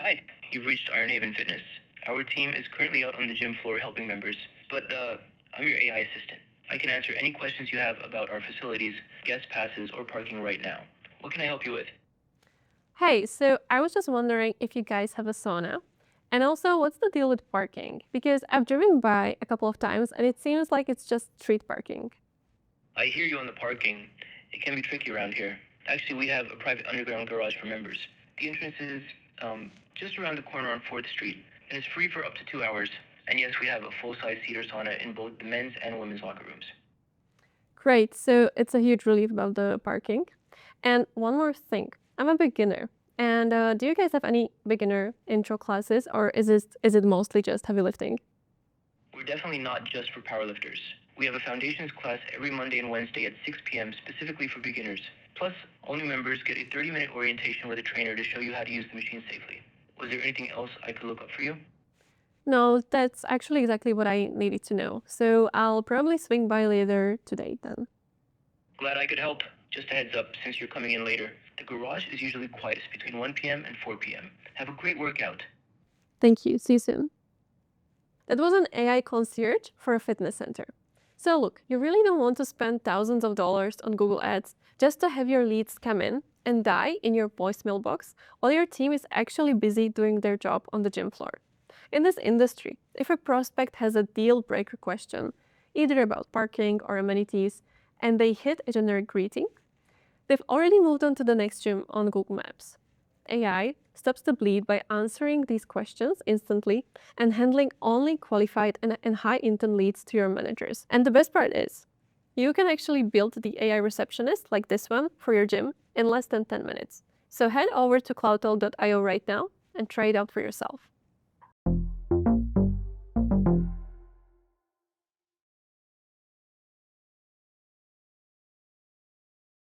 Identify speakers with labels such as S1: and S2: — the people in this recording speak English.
S1: Hi, you've reached Iron Haven Fitness. Our team is currently out on the gym floor helping members, but I'm your AI assistant. I can answer any questions you have about our facilities, guest passes, or parking right now. What can I help you with?
S2: Hey, so I was just wondering if you guys have a sauna. And also, what's the deal with parking? Because I've driven by a couple of times and it seems like it's just street parking.
S1: I hear you on the parking. It can be tricky around here. Actually, we have a private underground garage for members. The entrance is just around the corner on 4th Street, and it's free for up to 2 hours. And yes, we have a full-size cedar sauna in both the men's and women's locker rooms.
S2: Great, so it's a huge relief about the parking. And one more thing, I'm a beginner. And do you guys have any beginner intro classes or is it mostly just heavy lifting?
S1: We're definitely not just for powerlifters. We have a foundations class every Monday and Wednesday at 6 p.m. specifically for beginners. Plus, all new members get a 30-minute orientation with a trainer to show you how to use the machine safely. Was there anything else I could look up for you?
S2: No, that's actually exactly what I needed to know. So I'll probably swing by later today then.
S1: Glad I could help. Just a heads up, since you're coming in later, the garage is usually quietest between 1 p.m. and 4 p.m. Have a great workout.
S2: Thank you. See you soon. That was an AI concierge for a fitness center. So look, you really don't want to spend thousands of dollars on Google Ads just to have your leads come in and die in your voicemail box while your team is actually busy doing their job on the gym floor. In this industry, if a prospect has a deal breaker question, either about parking or amenities, and they hit a generic greeting, they've already moved on to the next gym on Google Maps. AI stops the bleed by answering these questions instantly and handling only qualified and high intent leads to your managers. And the best part is, you can actually build the AI receptionist like this one for your gym in less than 10 minutes. So head over to cloudtel.io right now and try it out for yourself.